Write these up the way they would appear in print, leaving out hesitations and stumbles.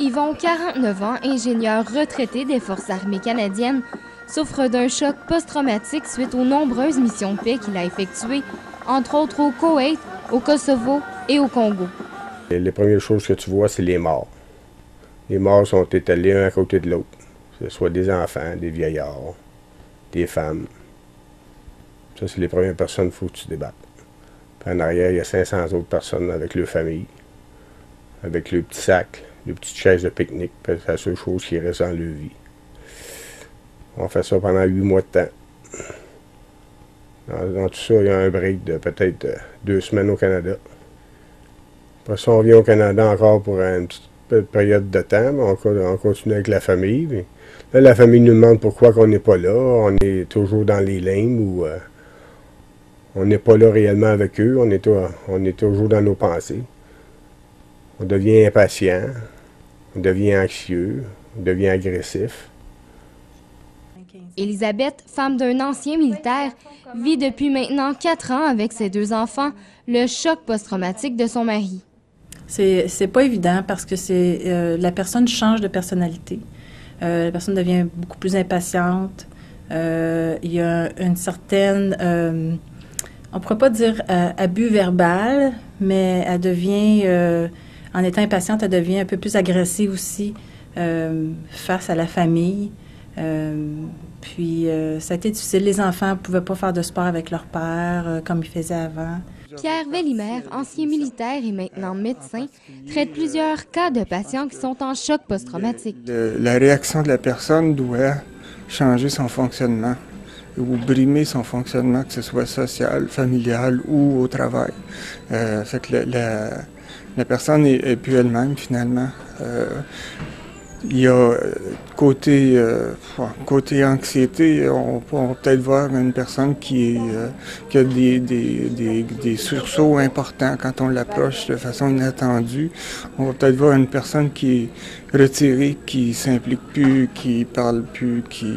Yvon, 49 ans, ingénieur retraité des Forces armées canadiennes, souffre d'un choc post-traumatique suite aux nombreuses missions de paix qu'il a effectuées, entre autres au Koweït, au Kosovo et au Congo. Les premières choses que tu vois, c'est les morts. Les morts sont étalés un à côté de l'autre. Que ce soit des enfants, des vieillards, des femmes. Ça, c'est les premières personnes qu'il faut que tu débattes. Puis en arrière, il y a 500 autres personnes avec leur famille, avec leurs petits sacs, leurs petites chaises de pique-nique. C'est la seule chose qui reste dans leur vie. On fait ça pendant 8 mois de temps. Dans tout ça, il y a un break de peut-être 2 semaines au Canada. Après ça, on vient au Canada encore pour une petite période de temps. On continue avec la famille. Puis là, la famille nous demande pourquoi on n'est pas là. On est toujours dans les limbes ou on n'est pas là réellement avec eux. On est toujours dans nos pensées. On devient impatient. On devient anxieux. On devient agressif. Élisabeth, femme d'un ancien militaire, vit depuis maintenant 4 ans avec ses 2 enfants le choc post-traumatique de son mari. C'est pas évident parce que la personne change de personnalité. La personne devient beaucoup plus impatiente. Il y a une certaine, on pourrait pas dire abus verbal, mais elle devient, en étant impatiente, elle devient un peu plus agressive aussi face à la famille. Puis ça a été difficile. Les enfants ne pouvaient pas faire de sport avec leur père comme ils faisaient avant. Pierre Vellimer, ancien militaire et maintenant médecin, traite plusieurs cas de patients qui sont en choc post-traumatique. La réaction de la personne doit changer son fonctionnement ou brimer son fonctionnement, que ce soit social, familial ou au travail. Fait que la personne est plus elle-même finalement. Il y a côté anxiété, on peut peut-être voir une personne qui a des sursauts importants quand on l'approche de façon inattendue. On va peut-être voir une personne qui est retirée, qui s'implique plus, qui parle plus, qui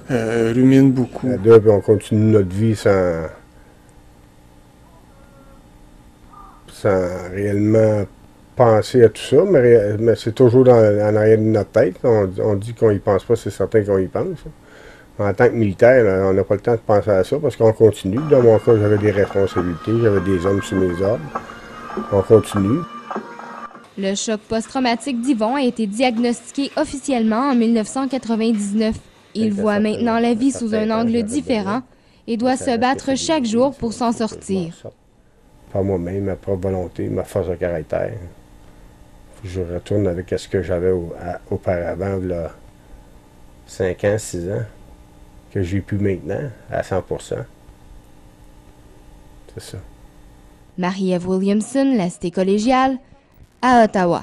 rumine beaucoup. Puis on continue notre vie sans réellement penser à tout ça, mais c'est toujours en arrière de notre tête. On dit qu'on y pense pas, c'est certain qu'on y pense. En tant que militaire, on n'a pas le temps de penser à ça parce qu'on continue. Dans mon cas, j'avais des responsabilités, j'avais des hommes sous mes ordres. On continue. Le choc post-traumatique d'Yvon a été diagnostiqué officiellement en 1999. Il voit maintenant la vie sous un angle différent et doit se battre chaque jour pour s'en sortir. Par moi-même, ma propre volonté, ma force de caractère. Je retourne avec ce que j'avais auparavant, là, 5 ans, 6 ans, que j'ai pu maintenant, à 100%. C'est ça. Marie-Ève Williamson, la Cité collégiale, à Ottawa.